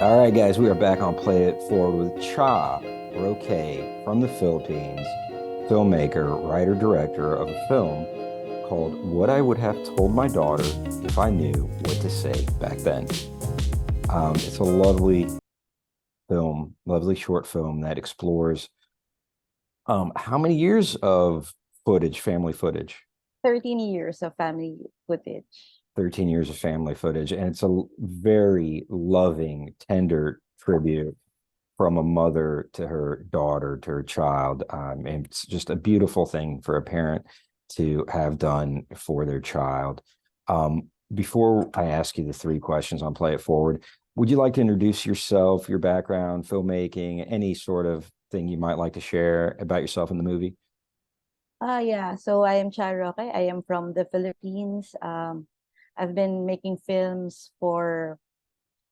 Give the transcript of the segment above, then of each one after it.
All right, guys, we are back on Play It Forward with 𝘞𝘖𝘓𝘋 from the Philippines, filmmaker, writer, director of a film called What I Would Have Told My Daughter If I Knew What to Say Back Then. It's a lovely film, lovely short film that explores how many years of footage, family footage? 13 years of family footage. 13 years of family footage. And it's a very loving, tender tribute from a mother to her daughter, to her child. And it's just a beautiful thing for a parent to have done for their child. Before I ask you the three questions on Play It Forward, would you like to introduce yourself, your background, filmmaking, any sort of thing you might like to share about yourself in the movie? Yeah, so I am Roque. I am from the Philippines. I've been making films for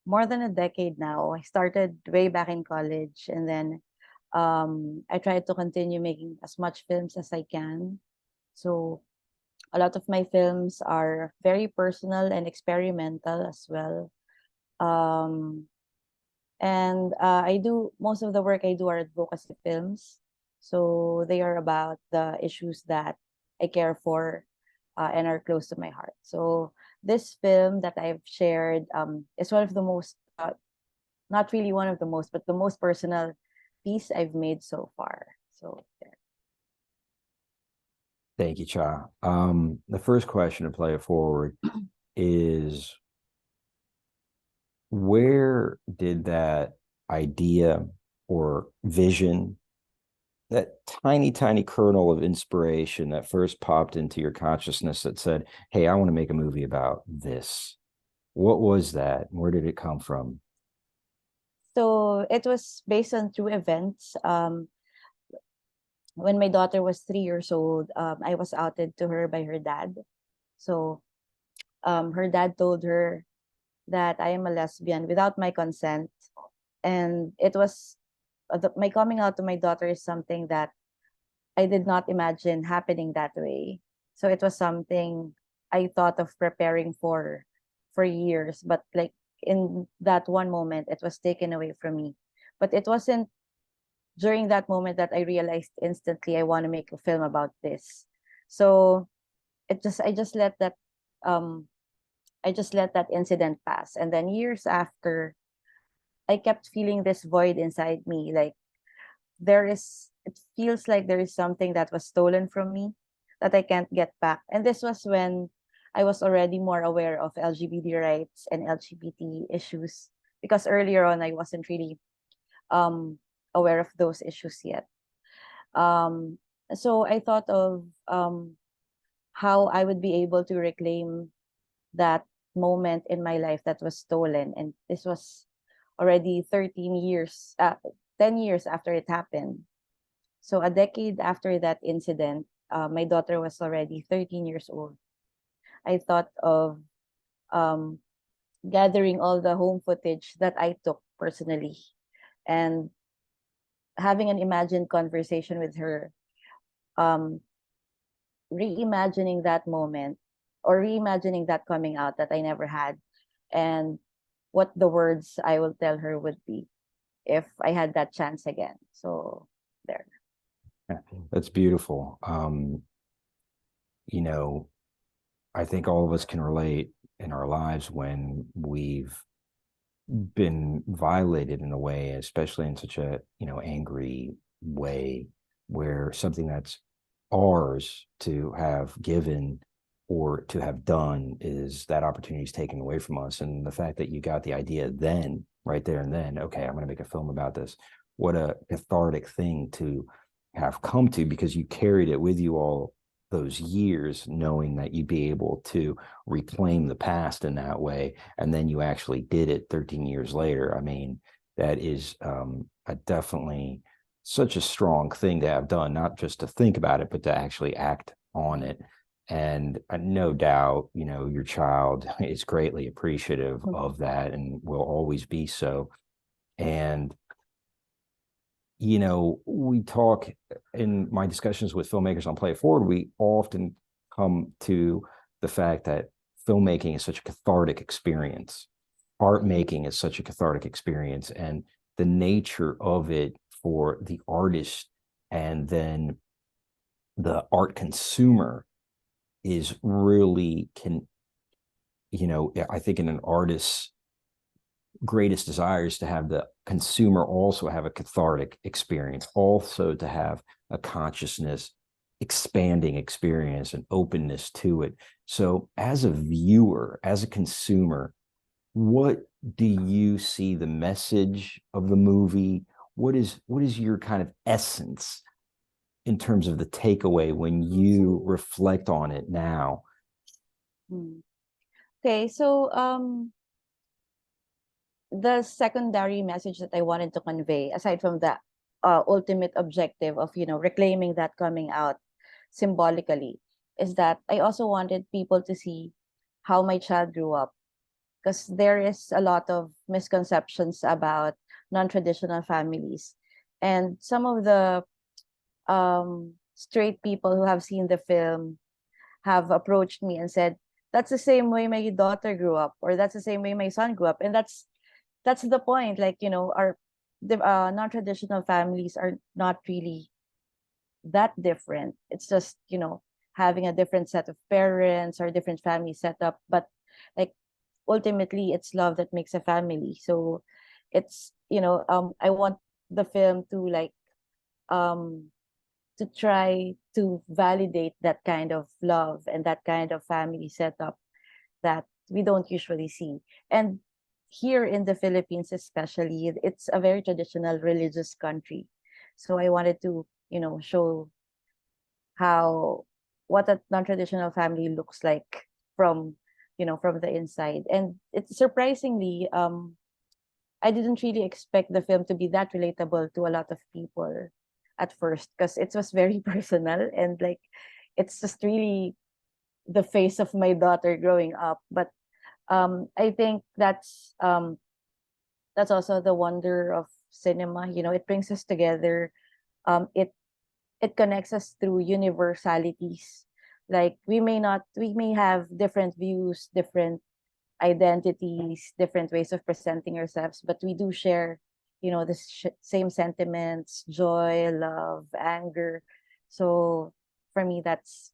more than a decade now. I started way back in college, and then I tried to continue making as much films as I can. So a lot of my films are very personal and experimental as well. Um, and I do most of the work I do are advocacy films. So they are about the issues that I care for and are close to my heart. So this film that I've shared is one of the most, not really one of the most, but the most personal piece I've made so far. So there. Thank you, Cha. The first question to Play It Forward is, where did that idea or vision, that tiny, tiny kernel of inspiration that first popped into your consciousness that said, hey, I want to make a movie about this? What was that? Where did it come from? So it was based on true events. When my daughter was 3 years old, I was outed to her by her dad. So her dad told her that I am a lesbian without my consent. And it was my coming out to my daughter is something that I did not imagine happening that way. So it was something I thought of preparing for years, but like in that one moment, it was taken away from me. But it wasn't during that moment that I realized instantly I want to make a film about this. So it just um I just let that incident pass. And then years after, I kept feeling this void inside me. Like it feels like there is something that was stolen from me that I can't get back. And this was when I was already more aware of LGBT rights and LGBT issues, because earlier on I wasn't really um, aware of those issues yet. Um, so I thought of how I would be able to reclaim that moment in my life that was stolen. And this was already 13 years, 10 years after it happened. So a decade after that incident, my daughter was already 13 years old. I thought of um, gathering all the home footage that I took personally and having an imagined conversation with her, um, reimagining that moment or reimagining that coming out that I never had, and what the words I will tell her would be if I had that chance again. So there. That's beautiful. You know, I think all of us can relate in our lives when we've been violated in a way, especially in such a, angry way, where something that's ours to have given or to have done, is that opportunity is taken away from us. And the fact that you got the idea then, right there and then, okay, I'm going to make a film about this. What a cathartic thing to have come to, because you carried it with you all those years, knowing that you'd be able to reclaim the past in that way. And then you actually did it 13 years later. I mean, that is a definitely such a strong thing to have done, not just to think about it, but to actually act on it. And no doubt, your child is greatly appreciative of that and will always be so. And we talk in my discussions with filmmakers on Play It Forward, we often come to the fact that filmmaking is such a cathartic experience. art making is such a cathartic experience, and the nature of it for the artist and then the art consumer is really I think in an artist's greatest desire is to have the consumer also have a cathartic experience, also to have a consciousness expanding experience and openness to it. So as a viewer, as a consumer, what do you see the message of the movie? What is your kind of essence in terms of the takeaway when you reflect on it now? Okay, so the secondary message that I wanted to convey, aside from the ultimate objective of reclaiming that coming out symbolically, is that I also wanted people to see how my child grew up, because there is a lot of misconceptions about non-traditional families, and some of the straight people who have seen the film have approached me and said, that's the same way my daughter grew up, or that's the same way my son grew up. And that's the point. Like, our the non-traditional families are not really that different. It's just, having a different set of parents or different family setup. But like ultimately it's love that makes a family. So it's, I want the film to like to try to validate that kind of love and that kind of family setup that we don't usually see. And here in the Philippines, especially, it's a very traditional religious country. So I wanted to, show how what a non-traditional family looks like from, from the inside. And it's surprisingly, I didn't really expect the film to be that relatable to a lot of people at first, because it was very personal, and like it's just really the face of my daughter growing up. But I think that's also the wonder of cinema. It brings us together. It connects us through universalities. Like we may have different views, different identities, different ways of presenting ourselves, but we do share, the same sentiments: joy, love, anger. So for me, that's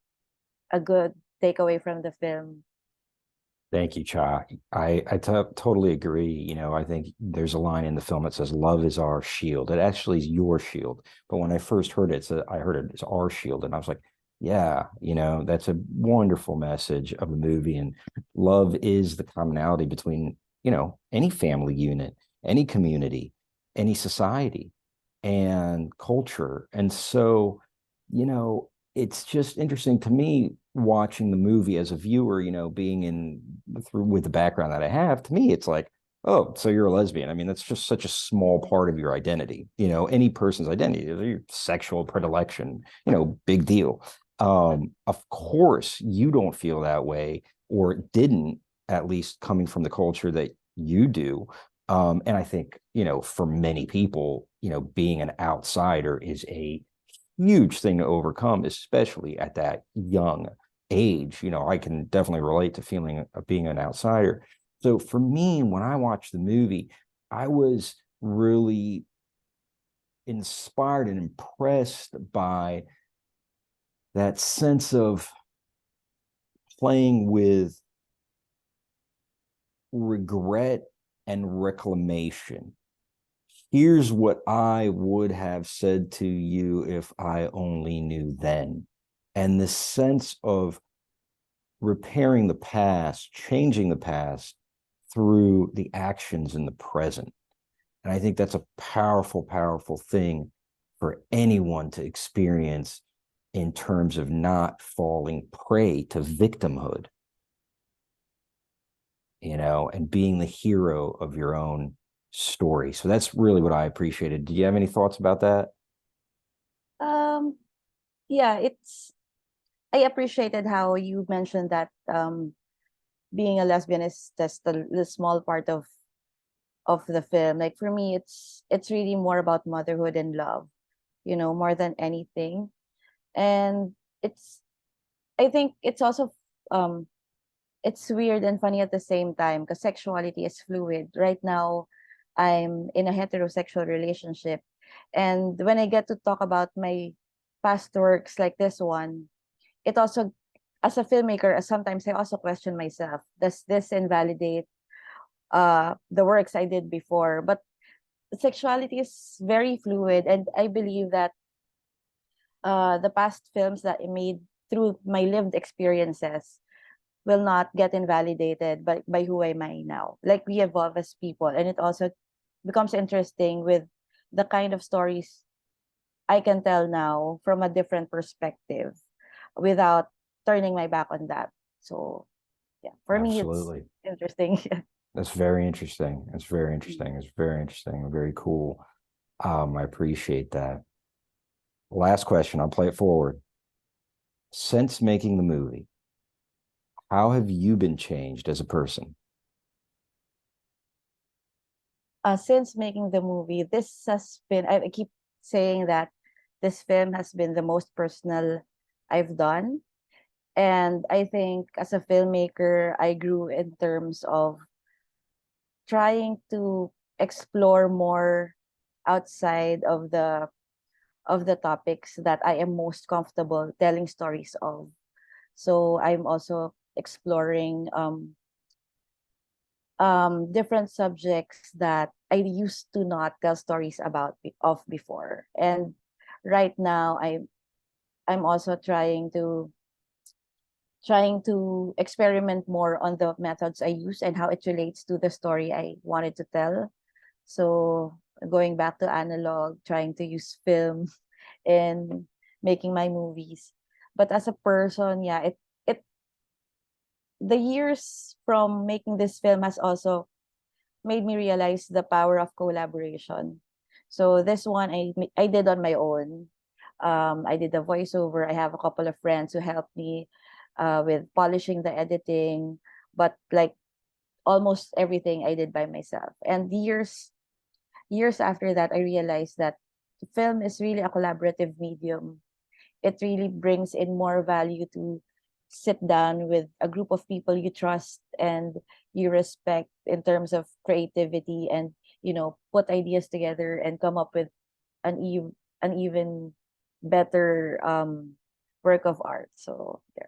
a good takeaway from the film. Thank you, Cha. I totally agree. I think there's a line in the film that says, "Love is our shield." It actually is your shield. But when I first heard it, I heard it as our shield, and I was like, "Yeah, that's a wonderful message of the movie." And love is the commonality between any family unit, any community, any society, and culture. And so, it's just interesting to me watching the movie as a viewer, being in through with the background that I have. To me, it's like, oh, so you're a lesbian. I mean, that's just such a small part of your identity. Any person's identity, your sexual predilection, big deal. Of course, you don't feel that way, or didn't, at least coming from the culture that you do. And I think, for many people, being an outsider is a huge thing to overcome, especially at that young age. I can definitely relate to feeling of being an outsider. So for me, when I watched the movie, I was really inspired and impressed by that sense of playing with regret and reclamation. Here's what I would have said to you if I only knew then. And the sense of repairing the past, changing the past through the actions in the present. And I think that's a powerful, powerful thing for anyone to experience in terms of not falling prey to victimhood, and being the hero of your own story. So that's really what I appreciated. Do you have any thoughts about that? Um, yeah, I appreciated how you mentioned that being a lesbian is just the small part of the film. Like for me, it's really more about motherhood and love, more than anything. And it's I think it's also um it's weird and funny at the same time because sexuality is fluid. Right now, I'm in a heterosexual relationship. And when I get to talk about my past works like this one, it also, as a filmmaker, sometimes I also question myself, does this invalidate the works I did before? But sexuality is very fluid, and I believe that the past films that I made through my lived experiences will not get invalidated by who am I now. Like, we evolve as people, and it also becomes interesting with the kind of stories I can tell now from a different perspective without turning my back on that. So yeah, for me it's Absolutely. interesting. That's very interesting. That's very interesting. It's very interesting. Very cool. I appreciate that. Last question, I'll play it forward. Since making the movie, how have you been changed as a person? Since making the movie, this has been, I keep saying that this film has been the most personal I've done. And I think as a filmmaker, I grew in terms of trying to explore more outside of the topics that I am most comfortable telling stories of. So I'm also exploring different subjects that I used to not tell stories about of before. And right now I'm also trying to experiment more on the methods I use and how it relates to the story I wanted to tell. So going back to analog, trying to use film in making my movies. But as a person, yeah, it the years from making this film has also made me realize the power of collaboration. So this one I did on my own. I did the voiceover. I have a couple of friends who helped me with polishing the editing, but like almost everything I did by myself. And years after that, I realized that film is really a collaborative medium. It really brings in more value to sit down with a group of people you trust and you respect in terms of creativity, and put ideas together and come up with an even better work of art. So yeah.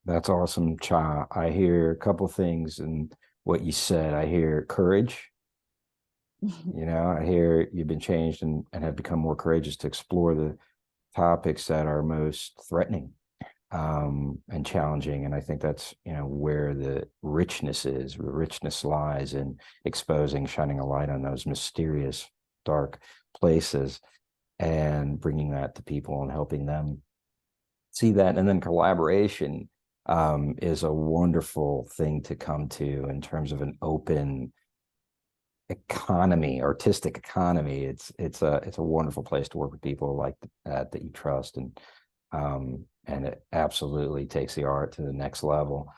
That's awesome, Cha. I hear a couple things in what you said. I hear courage. I hear you've been changed and have become more courageous to explore the topics that are most threatening and challenging. And I think that's, where the richness is. The richness lies in exposing, shining a light on those mysterious, dark places and bringing that to people and helping them see that. And then collaboration is a wonderful thing to come to in terms of an open economy, artistic economy. It's a wonderful place to work with people like that you trust, and it absolutely takes the art to the next level.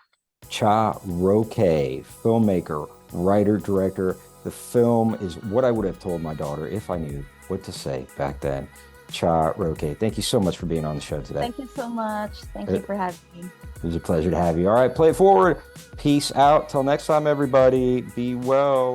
𝘞𝘓𝘋, filmmaker, writer, director. The film is what I would have told my daughter if I knew what to say back then. 𝘞𝘓𝘋, thank you so much for being on the show today. Thank you so much. Thank you for having me. It was a pleasure to have you. All right, play it forward. Peace out. Till next time, everybody. Be well.